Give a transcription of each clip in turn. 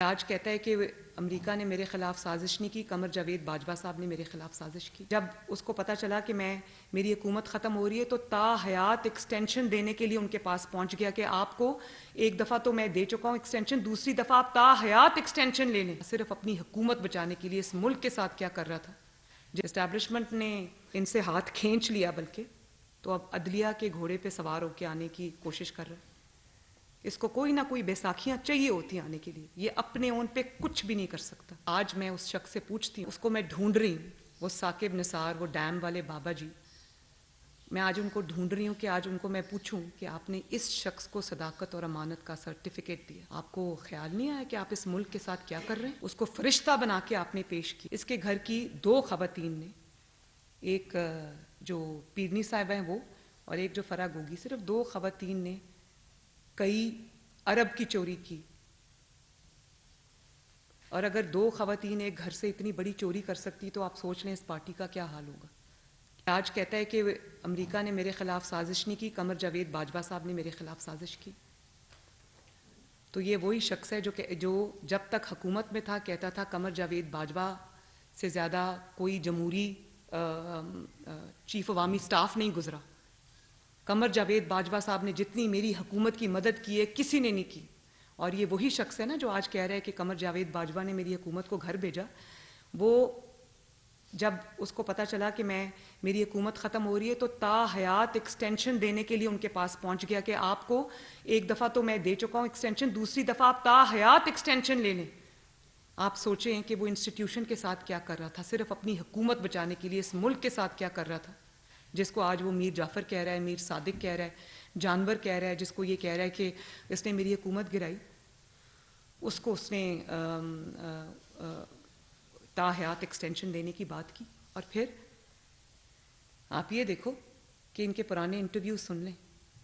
आज कहता है कि अमेरिका ने मेरे खिलाफ साजिश नहीं की, कमर जावेद बाजवा साहब ने मेरे खिलाफ साजिश की। जब उसको पता चला कि मेरी हुकूमत ख़त्म हो रही है तो ताहयात एक्सटेंशन देने के लिए उनके पास पहुंच गया कि आपको एक दफ़ा तो मैं दे चुका हूं एक्सटेंशन, दूसरी दफ़ा आप ताहयात एक्सटेंशन ले लें। सिर्फ अपनी हुकूमत बचाने के लिए इस मुल्क के साथ क्या कर रहा था। जब इस्टेब्लिशमेंट ने इनसे हाथ खींच लिया बल्कि, तो अब अदलिया के घोड़े पर सवार होकर आने की कोशिश कर रहा है। इसको कोई ना कोई बैसाखियां चाहिए होती आने के लिए, ये अपने ओन पे कुछ भी नहीं कर सकता। आज मैं उस शख्स से पूछती हूँ, उसको मैं ढूंढ रही हूँ, वो साकिब निसार, वो डैम वाले बाबा जी, मैं आज उनको ढूंढ रही हूँ कि आज उनको मैं पूछूं कि आपने इस शख्स को सदाकत और अमानत का सर्टिफिकेट दिया, आपको ख्याल नहीं आया कि आप इस मुल्क के साथ क्या कर रहे हैं। उसको फरिश्ता बना के आपने पेश किया। इसके घर की 2 खवातीन ने, एक जो पीरनी साहिबा हैं वो और एक जो फरा गोगी, सिर्फ 2 खवातीन ने कई अरब की चोरी की। और अगर 2 खवातीन एक घर से इतनी बड़ी चोरी कर सकती तो आप सोच लें इस पार्टी का क्या हाल होगा। आज कहता है कि अमेरिका ने मेरे खिलाफ साजिश नहीं की, कमर जावेद बाजवा साहब ने मेरे खिलाफ साजिश की। तो ये वही शख्स है जो जब तक हुकूमत में था कहता था कमर जावेद बाजवा से ज़्यादा कोई जमहूरी चीफ अवामी स्टाफ नहीं गुजरा। कमर जावेद बाजवा साहब ने जितनी मेरी हुकूमत की मदद की है किसी ने नहीं की। और ये वही शख्स है ना जो आज कह रहा है कि कमर जावेद बाजवा ने मेरी हुकूमत को घर भेजा। वो जब उसको पता चला कि मेरी हुकूमत ख़त्म हो रही है तो ताहयात एक्सटेंशन देने के लिए उनके पास पहुंच गया कि आपको एक दफ़ा तो मैं दे चुका हूं एक्सटेंशन, दूसरी दफ़ा आप ताहयात एक्सटेंशन ले लें। आप सोचें कि वो इंस्टीट्यूशन के साथ क्या कर रहा था, सिर्फ अपनी हुकूमत बचाने के लिए इस मुल्क के साथ क्या कर रहा था, जिसको आज वो मीर जाफ़र कह रहा है, मीर सादिक कह रहा है, जानवर कह रहा है, जिसको ये कह रहा है कि इसने मेरी हुकूमत गिराई, उसको उसने ताहयात एक्सटेंशन देने की बात की। और फिर आप ये देखो कि इनके पुराने इंटरव्यू सुन लें।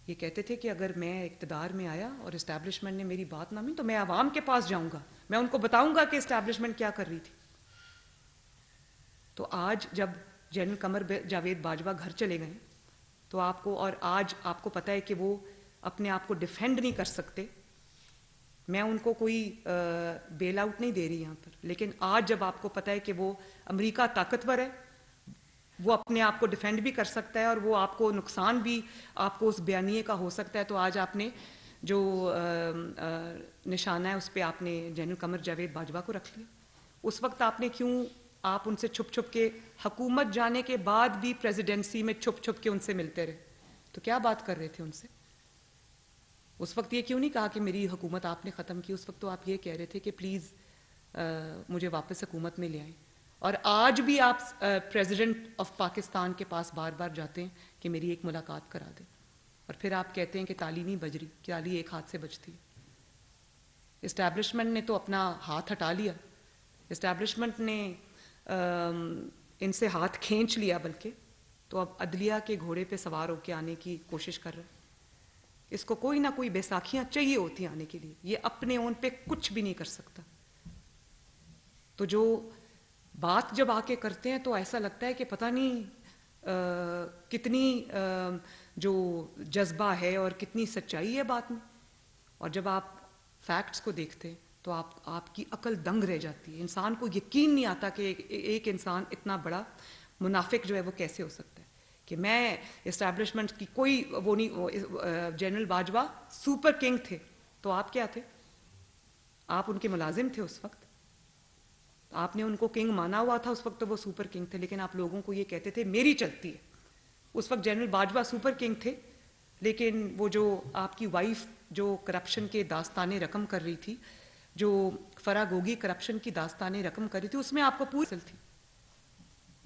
ये कहते थे कि अगर मैं इक़्तिदार में आया और इस्टेब्लिशमेंट ने मेरी बात ना मानी तो मैं आवाम के पास जाऊंगा, मैं उनको बताऊंगा कि इस्टेब्लिशमेंट क्या कर रही थी। तो आज जब जनरल कमर जावेद बाजवा घर चले गए तो आज आपको पता है कि वो अपने आप को डिफेंड नहीं कर सकते। मैं उनको कोई बेल आउट नहीं दे रही यहाँ पर, लेकिन आज जब आपको पता है कि वो अमेरिका ताकतवर है, वो अपने आप को डिफेंड भी कर सकता है और वो आपको नुकसान भी आपको उस बयानिए का हो सकता है, तो आज आपने जो निशाना है उस पर आपने जनरल कमर जावेद बाजवा को रख लिया। उस वक्त आपने क्यों आप उनसे छुप छुप के, हुकूमत जाने के बाद भी प्रेसिडेंसी में छुप छुप के उनसे मिलते रहे? तो क्या बात कर रहे थे उनसे? उस वक्त ये क्यों नहीं कहा कि मेरी हुकूमत आपने ख़त्म की? उस वक्त तो आप ये कह रहे थे कि प्लीज़ मुझे वापस हुकूमत में ले आएं। और आज भी आप प्रेसिडेंट ऑफ पाकिस्तान के पास बार बार जाते हैं कि मेरी एक मुलाकात करा दें, और फिर आप कहते हैं कि ताली नहीं बज रही, ताली एक हाथ से बजती है। इस्टेब्लिशमेंट ने तो अपना हाथ हटा लिया, इस्टेब्लिशमेंट ने इनसे हाथ खींच लिया बल्कि, तो अब अदलिया के घोड़े पे सवार होकर आने की कोशिश कर रहा है। इसको कोई ना कोई बैसाखियां चाहिए होती आने के लिए, ये अपने ओन पे कुछ भी नहीं कर सकता। तो जो बात जब आके करते हैं तो ऐसा लगता है कि पता नहीं कितनी जो जज्बा है और कितनी सच्चाई है बात में। और जब आप फैक्ट्स को देखते हैं तो आपकी अकल दंग रह जाती है। इंसान को यकीन नहीं आता कि एक इंसान इतना बड़ा मुनाफिक जो है वो कैसे हो सकता है। कि मैं इस्टेब्लिशमेंट की कोई वो नहीं, जनरल बाजवा सुपर किंग थे, तो आप क्या थे? आप उनके मुलाजिम थे उस वक्त, आपने उनको किंग माना हुआ था उस वक्त, तो वो सुपर किंग थे। लेकिन आप लोगों को ये कहते थे मेरी चलती है। उस वक्त जनरल बाजवा सुपर किंग थे, लेकिन वो जो आपकी वाइफ जो करप्शन के दास्ताने रकम कर रही थी, जो फरा गोगी करप्शन की दास्ताने रकम कर रही थी, उसमें आपको पूरी थी।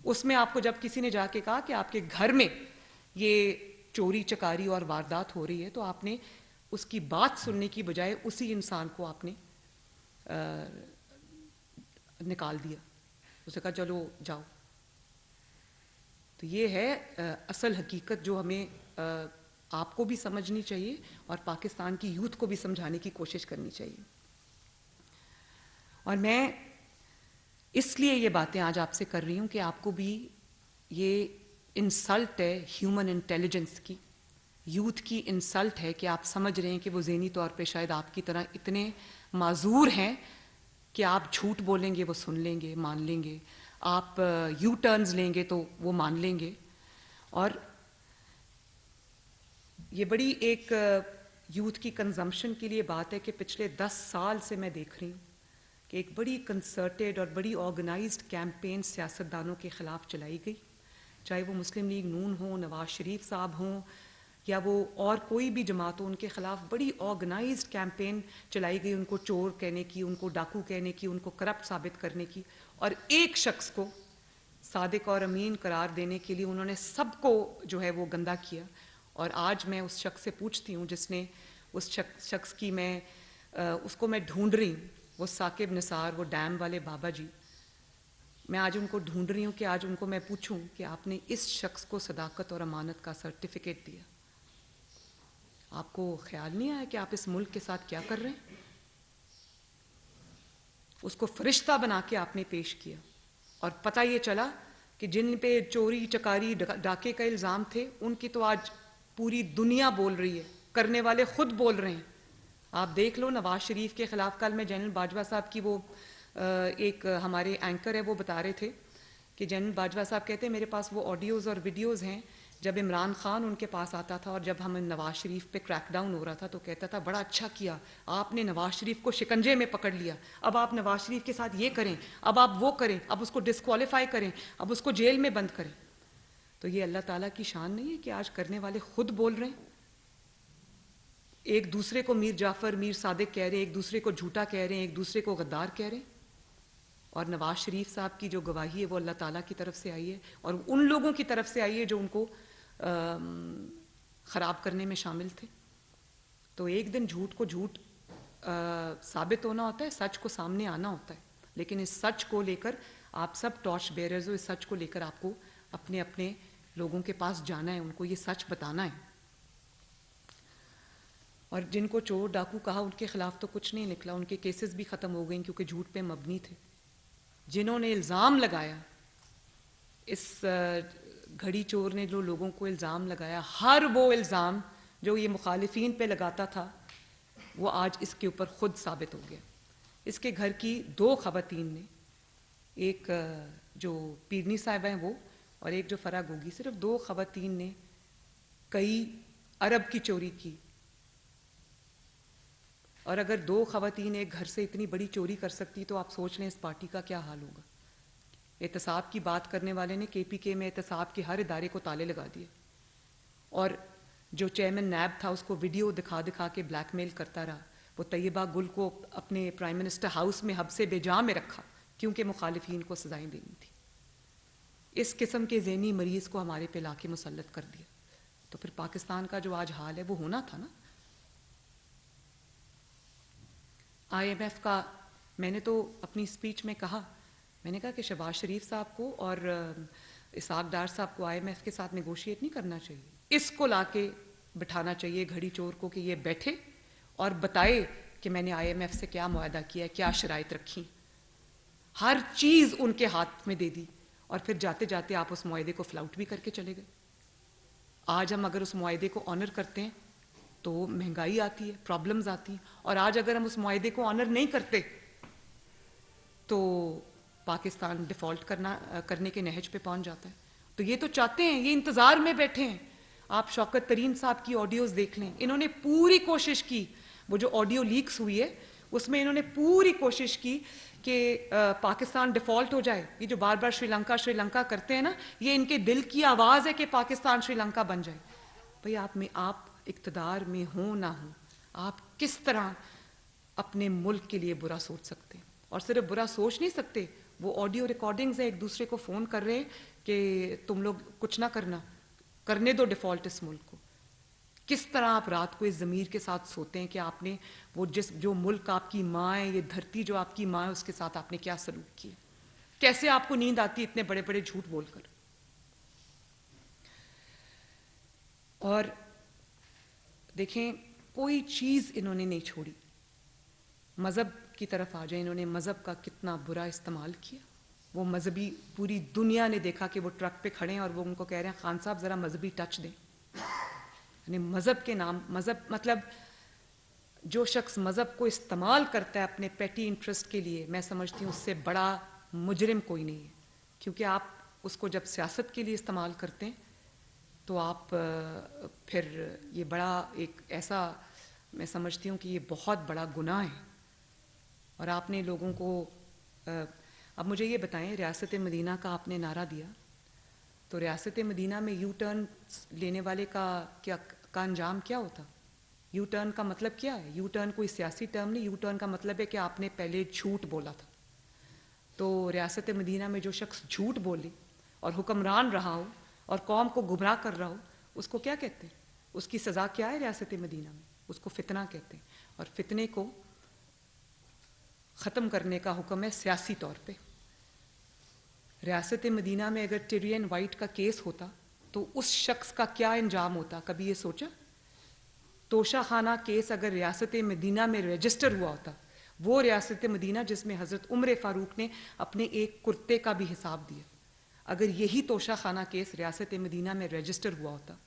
उसमें आपको जब किसी ने जाके कहा कि आपके घर में ये चोरी चकारी और वारदात हो रही है, तो आपने उसकी बात सुनने की बजाय उसी इंसान को आपने निकाल दिया। उसे कहा चलो जाओ। तो ये है असल हकीकत जो हमें आपको भी समझनी चाहिए और पाकिस्तान की यूथ को भी समझाने की कोशिश करनी चाहिए। और मैं इसलिए ये बातें आज आपसे कर रही हूँ कि आपको भी ये इंसल्ट है ह्यूमन इंटेलिजेंस की, यूथ की इंसल्ट है कि आप समझ रहे हैं कि वो ज़हनी तौर पे शायद आपकी तरह इतने माजूर हैं कि आप झूठ बोलेंगे वो सुन लेंगे, मान लेंगे, आप यू टर्न्स लेंगे तो वो मान लेंगे। और ये बड़ी एक यूथ की कंजम्पशन के लिए बात है कि पिछले 10 साल से मैं देख रही हूँ कि एक बड़ी कंसर्टेड और बड़ी ऑर्गेनाइज्ड कैंपेन सियासतदानों के ख़िलाफ़ चलाई गई, चाहे वो मुस्लिम लीग नून हो, नवाज शरीफ साहब हों, या वो और कोई भी जमात हो, उनके ख़िलाफ़ बड़ी ऑर्गेनाइज्ड कैंपेन चलाई गई, उनको चोर कहने की, उनको डाकू कहने की, उनको करप्ट साबित करने की। और एक शख्स को सादिक और अमीन करार देने के लिए उन्होंने सबको जो है वो गंदा किया। और आज मैं उस शख्स से पूछती हूँ जिसने उस शख्स की उसको मैं ढूंढ रही हूँ, वो साकिब निसार, वो डैम वाले बाबा जी, मैं आज उनको ढूंढ रही हूँ कि आज उनको मैं पूछूं कि आपने इस शख्स को सदाकत और अमानत का सर्टिफिकेट दिया, आपको ख्याल नहीं आया कि आप इस मुल्क के साथ क्या कर रहे हैं? उसको फरिश्ता बना के आपने पेश किया और पता ये चला कि जिन पे चोरी चकारी डाके का इल्ज़ाम थे उनकी तो आज पूरी दुनिया बोल रही है, करने वाले खुद बोल रहे हैं। आप देख लो नवाज शरीफ के खिलाफ, कल मैं जनरल बाजवा साहब की वो एक हमारे एंकर है वो बता रहे थे कि जनरल बाजवा साहब कहते हैं मेरे पास वो ऑडियोज़ और वीडियोज़ हैं जब इमरान खान उनके पास आता था और जब हम नवाज शरीफ पे क्रैकडाउन हो रहा था तो कहता था बड़ा अच्छा किया आपने नवाज शरीफ को शिकंजे में पकड़ लिया, अब आप नवाज शरीफ के साथ ये करें, अब आप वो करें, अब उसको डिस्क्वालीफाई करें, अब उसको जेल में बंद करें। तो ये अल्लाह ताला की शान नहीं है कि आज करने वाले खुद बोल रहे हैं, एक दूसरे को मीर जाफ़र मीर सादिक कह रहे हैं, एक दूसरे को झूठा कह रहे हैं, एक दूसरे को गद्दार कह रहे हैं। और नवाज शरीफ साहब की जो गवाही है वो अल्लाह ताला की तरफ से आई है और उन लोगों की तरफ से आई है जो उनको ख़राब करने में शामिल थे। तो एक दिन झूठ को झूठ साबित होना होता है, सच को सामने आना होता है, लेकिन इस सच को लेकर आप सब टॉर्च बेयरर्स हो, इस सच को लेकर आपको अपने अपने लोगों के पास जाना है, उनको ये सच बताना है। और जिनको चोर डाकू कहा उनके खिलाफ तो कुछ नहीं निकला, उनके केसेस भी ख़त्म हो गए क्योंकि झूठ पे मबनी थे। जिन्होंने इल्ज़ाम लगाया, इस घड़ी चोर ने जो लोगों को इल्ज़ाम लगाया, हर वो इल्ज़ाम जो ये मुखालिफिन पे लगाता था वो आज इसके ऊपर ख़ुद साबित हो गया। इसके घर की 2 ख़वातीन ने, एक जो पीरनी साहिबा हैं वो और एक जो फरा गोगी, सिर्फ 2 ख़वातीन ने कई अरब की चोरी की। और अगर 2 ख़वातीन एक घर से इतनी बड़ी चोरी कर सकती तो आप सोच लें इस पार्टी का क्या हाल होगा। एहतसाब की बात करने वाले ने KPK में एहतसाब के हर इदारे को ताले लगा दिए और जो चेयरमैन नैब था उसको वीडियो दिखा दिखा के ब्लैकमेल करता रहा। वो तैयबा गुल को अपने प्राइम मिनिस्टर हाउस में हब्से बेजा में रखा क्योंकि मुखालिफिन को सजाएं देनी थी। इस किस्म के ज़हनी मरीज़ को हमारे पे लाके मुसल्लत कर दिया। तो फिर पाकिस्तान का जो आज हाल है वो होना था ना। IMF का मैंने तो अपनी स्पीच में कहा, मैंने कहा कि शहबाज शरीफ साहब को और इसाक डार साहब को IMF के साथ नेगोशिएट नहीं करना चाहिए, इसको लाके बिठाना चाहिए घड़ी चोर को कि ये बैठे और बताए कि मैंने IMF से क्या मुआहदा किया है, क्या शराइत रखी, हर चीज़ उनके हाथ में दे दी और फिर जाते जाते आप उस मुआहदे को फ्लाउट भी करके चले गए। आज हम अगर उस मुआहदे को ऑनर करते हैं तो महंगाई आती है, प्रॉब्लम्स आती हैं, और आज अगर हम उस मुआहदे को ऑनर नहीं करते तो पाकिस्तान डिफ़ॉल्ट करने के नहज पे पहुंच जाता है। तो ये तो चाहते हैं, ये इंतज़ार में बैठे हैं। आप शौकत तरीन साहब की ऑडियोज़ देख लें, इन्होंने पूरी कोशिश की, वो जो ऑडियो लीक्स हुई है उसमें इन्होंने पूरी कोशिश की कि पाकिस्तान डिफ़ॉल्ट हो जाए। ये जो बार बार श्रीलंका करते हैं ना, ये इनके दिल की आवाज़ है कि पाकिस्तान श्रीलंका बन जाए। भाई आप इक़्तिदार में हो ना हो, आप किस तरह अपने मुल्क के लिए बुरा सोच सकते हैं? और सिर्फ बुरा सोच नहीं सकते, वो ऑडियो रिकॉर्डिंग्स है, एक दूसरे को फ़ोन कर रहे हैं कि तुम लोग कुछ ना करना, करने दो डिफ़ॉल्ट इस मुल्क को। किस तरह आप रात को इस ज़मीर के साथ सोते हैं कि आपने वो जो मुल्क आपकी माँ है, ये धरती जो आपकी माँ है, उसके साथ आपने क्या सलूक किया? कैसे आपको नींद आती है इतने बड़े बड़े झूठ बोलकर? और देखें, कोई चीज़ इन्होंने नहीं छोड़ी। मज़हब की तरफ आ जाए, इन्होंने मज़हब का कितना बुरा इस्तेमाल किया। वो मजहबी, पूरी दुनिया ने देखा कि वो ट्रक पे खड़े हैं और वो उनको कह रहे हैं खान साहब ज़रा मजहबी टच दें। यानी मज़हब के नाम, मज़हब मतलब जो शख्स मज़हब को इस्तेमाल करता है अपने पेटी इंटरेस्ट के लिए, मैं समझती हूँ उससे बड़ा मुजरिम कोई नहीं है। क्योंकि आप उसको जब सियासत के लिए इस्तेमाल करते हैं तो आप फिर ये बड़ा एक ऐसा, मैं समझती हूँ कि ये बहुत बड़ा गुनाह है। और आपने लोगों को अब मुझे ये बताएं, रियासत मदीना का आपने नारा दिया, तो रियासत मदीना में यू टर्न लेने वाले का अंजाम क्या होता? यू टर्न का मतलब क्या है? यू टर्न कोई सियासी टर्म नहीं, यू टर्न का मतलब है कि आपने पहले झूठ बोला था। तो रियासत मदीना में जो शख्स झूठ बोले और हुक्मरान रहा हो और कौम को गुमराह कर रहा हो, उसको क्या कहते हैं? उसकी सज़ा क्या है रियासत मदीना में? उसको फितना कहते हैं। और फितने को ख़त्म करने का हुक्म है सियासी तौर पे। रियासत मदीना में अगर टिरियन वाइट का केस होता तो उस शख्स का क्या अंजाम होता? कभी ये सोचा? तोशा खाना केस अगर रियासत मदीना में रजिस्टर हुआ होता, वो रियासत मदीना जिसमें हज़रत उमर फ़ारूक ने अपने एक कुर्ते का भी हिसाब दिया, अगर यही तोशा खाना केस रियासत मदीना में रजिस्टर हुआ होता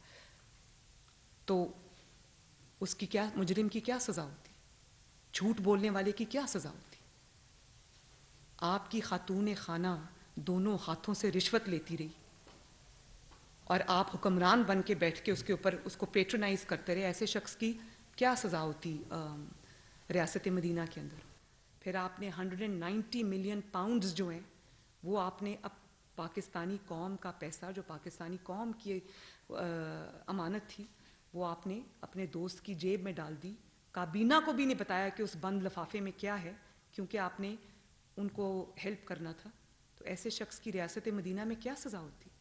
तो उसकी क्या, मुजरिम की क्या सज़ा होती? झूठ बोलने वाले की क्या सज़ा होती? आपकी खातून खाना दोनों हाथों से रिश्वत लेती रही और आप हुक्मरान बन के बैठ के उसके ऊपर उसको पेट्रोनाइज करते रहे, ऐसे शख्स की क्या सज़ा होती रियासत मदीना के अंदर? फिर आपने 190 मिलियन पाउंड्स जो हैं वो आपने अब पाकिस्तानी कौम का पैसा, जो पाकिस्तानी कौम की अमानत थी, वो आपने अपने दोस्त की जेब में डाल दी। काबीना को भी नहीं बताया कि उस बंद लिफाफे में क्या है, क्योंकि आपने उनको हेल्प करना था। तो ऐसे शख्स की रियासत मदीना में क्या सज़ा होती?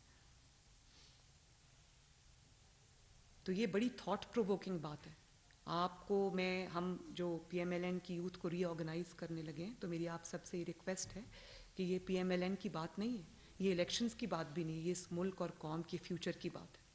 तो ये बड़ी थॉट प्रोवोकिंग बात है। आपको हम जो PMLN की यूथ को रीऑर्गेनाइज करने लगे हैं, तो मेरी आप सबसे ये रिक्वेस्ट है कि ये PMLN की बात नहीं है, ये इलेक्शंस की बात भी नहीं है, ये इस मुल्क और कौम के फ्यूचर की बात है।